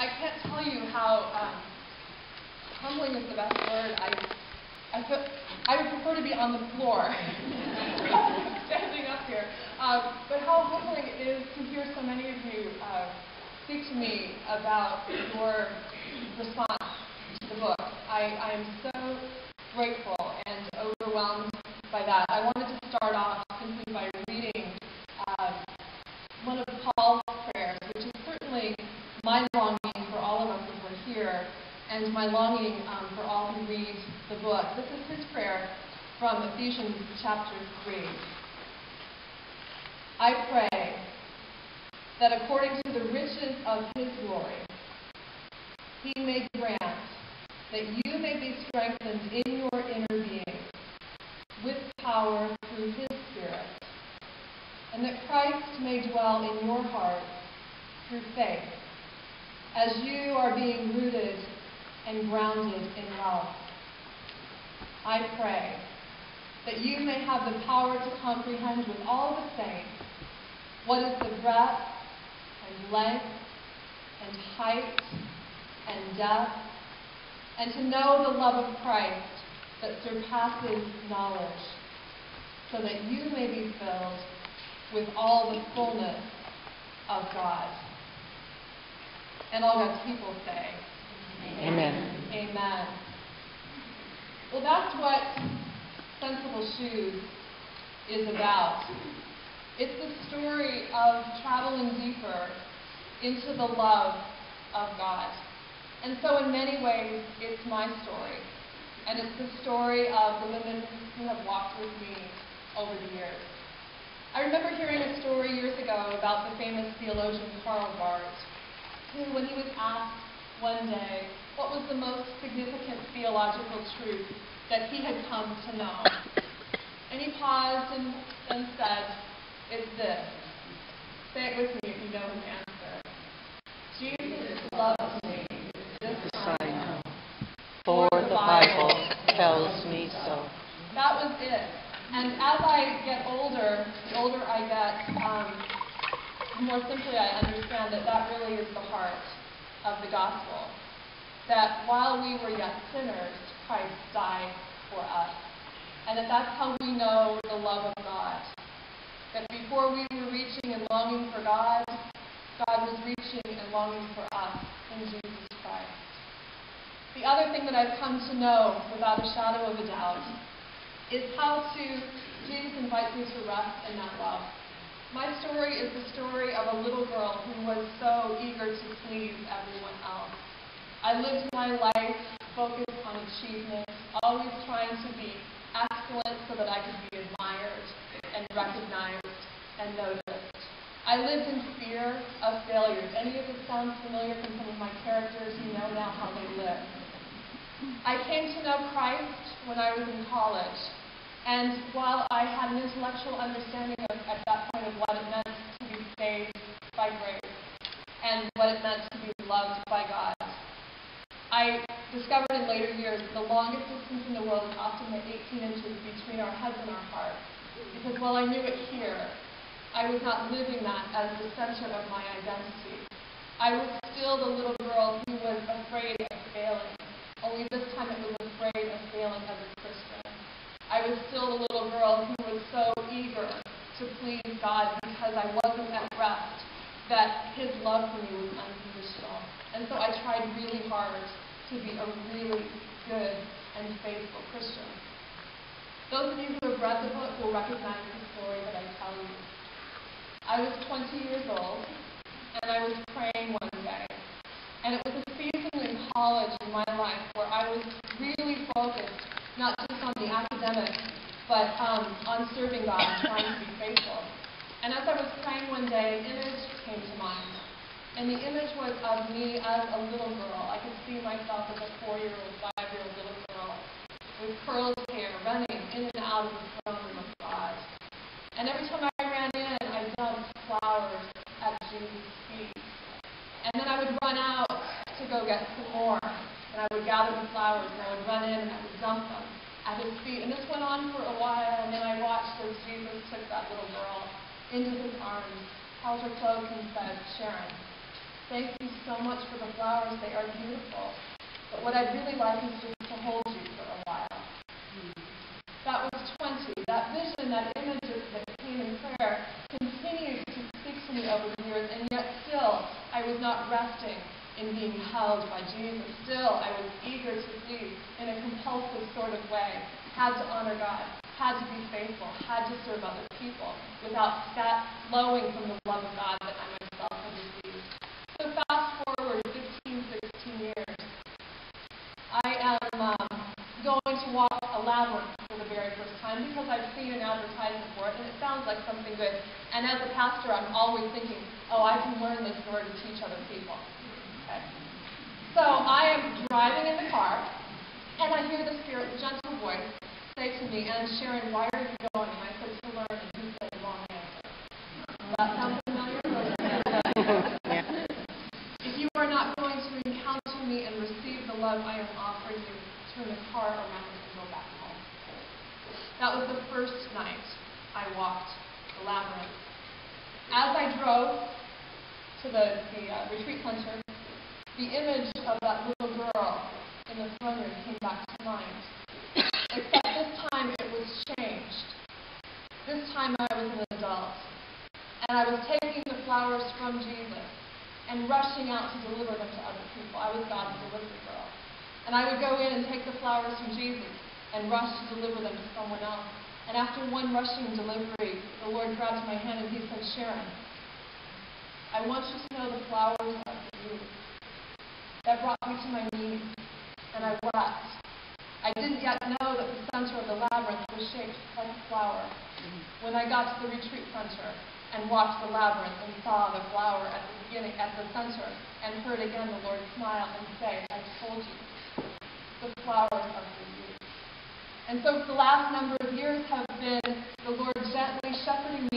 I can't tell you how humbling is the best word. I would prefer to be on the floor, standing up here. But how humbling it is to hear so many of you speak to me about your response to the book. I am so grateful and overwhelmed by that. I wanted to start off simply by reading one of Paul's prayers, which is certainly my longing for all of us as we're here, and my longing for all who read the book. This is his prayer from Ephesians chapter 3. I pray that according to the riches of his glory, he may grant that you may be strengthened in your inner being with power through his Spirit, and that Christ may dwell in your hearts through faith, as you are being rooted and grounded in love. I pray that you may have the power to comprehend with all the saints what is the breadth and length and height and depth, and to know the love of Christ that surpasses knowledge, so that you may be filled with all the fullness of God. And all God's people say, Amen. Amen. Well, that's what Senible Shoes is about. It's the story of traveling deeper into the love of God. And so in many ways, it's my story. And it's the story of the women who have walked with me over the years. I remember hearing a story years ago about the famous theologian Karl Barth, who, when he was asked one day what was the most significant theological truth that he had come to know, and he paused and said, it's this. Say it with me if you know his answer. Jesus loves me. This I know. For the Bible tells me so. That was it. And as I get older, the older I get, the more simply I understand that that really is the heart of the gospel. That while we were yet sinners, Christ died for us. And that's how we know the love of God. That before we were reaching and longing for God, God was reaching and longing for us in Jesus Christ. The other thing that I've come to know without a shadow of a doubt is how Jesus invites me to rest in that love. My story is the story of a little girl who was so eager to please everyone else. I lived my life focused on achievement, always trying to be excellent so that I could be admired and recognized and noticed. I lived in fear of failures. Any of this sounds familiar from some of my characters? You know now how they lived. I came to know Christ when I was in college, and while I had an intellectual understanding at that point of what it meant to be saved by grace and what it meant to be loved by God, I discovered in later years that the longest distance in the world is often the 18 inches between our heads and our hearts. Because while I knew it here, I was not living that as the center of my identity. I was still the little girl who was afraid of failing, only this time it was afraid of failing as a Christian. I was still the little girl who was so eager to please God because I wasn't at rest, that his love for me was unconditional. And so I tried really hard to be a really good and faithful Christian. Those of you who have read the book will recognize the story that I tell you. I was 20 years old, and I was praying one day. And it was a season in college in my life where I was really focused, not just on the academics, but on serving God and trying to be faithful. And as I was praying one day, an image came to mind. And the image was of me as a little girl. I could see myself as a 4-year-old, 5-year-old little girl with curled hair running in and out of the throne room of God. And every time I ran in, I dumped flowers at Jesus' feet. And then I would run out to go get some more. And I would gather the flowers, and I would run in, and I would dump them at his feet. And this went on for a while, and then I watched as Jesus took that little girl into his arms, held her close, and said, Sharon, Thank you so much for the flowers. They are beautiful. But what I'd really like is just to hold you for a while. That was 20. That vision, that image that came in prayer continued to speak to me over the years, and yet still I was not resting in being held by Jesus. Still, I was eager to be in a compulsive sort of way, had to honor God, had to be faithful, had to serve other people without that flowing from the love of God that I myself had received. So fast forward 15, 16 years, I am going to walk a labyrinth for the very first time because I've seen an advertisement for it and it sounds like something good. And as a pastor, I'm always thinking, oh, I can learn this in order to teach other people. Okay. So I am driving in the car and I hear the Spirit's gentle voice say to me, and Sharon, why are you going? And I said, to learn, and he said, long answer. That sounds familiar? If you are not going to encounter me and receive the love I am offering you, turn the car around and go back home. That was the first night I walked the labyrinth. As I drove to the retreat center, the image of that little girl in the throne room came back to mind. Except this time it was changed. This time I was an adult. And I was taking the flowers from Jesus and rushing out to deliver them to other people. I was God's delivery girl. And I would go in and take the flowers from Jesus and rush to deliver them to someone else. And after one rushing delivery, the Lord grabbed my hand and he said, Sharon, I want you to know the flowers are for you. That brought me to my knees, and I wept. I didn't yet know that the center of the labyrinth was shaped like a flower. When I got to the retreat center and walked the labyrinth and saw the flower at the beginning, at the center, and heard again the Lord smile and say, I told you, the flowers are for you. And so for the last number of years have been the Lord gently shepherding